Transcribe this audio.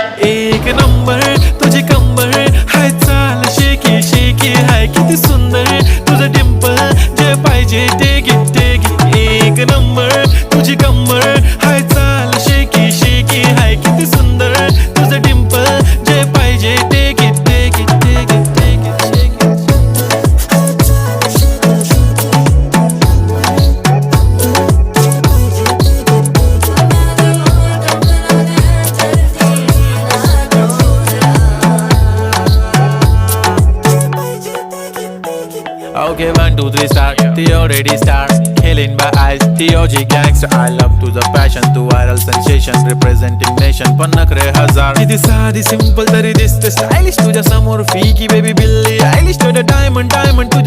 एक नंबर तुझी कंबर हाय, चाल शेकी शेकी हाय, किती सुंदर तुझं डिंपल, जे पाहिजे ते घे. एक नंबर तुझी कंबर हाय, चाल शेकी शेकी हाय, किती सुंदर तुझं डिंपल, जे पाहिजे ते घे. Okay, 1, 2, 3 start. The already start. Killing by eyes. The OG gangster. I love to the passion, to viral sensation, representing nation. पन्नकरे हजार. किती साधी simple तरी दिसते stylish तुझ्या समोर. फीकी baby बिल्ली. Stylish to the diamond.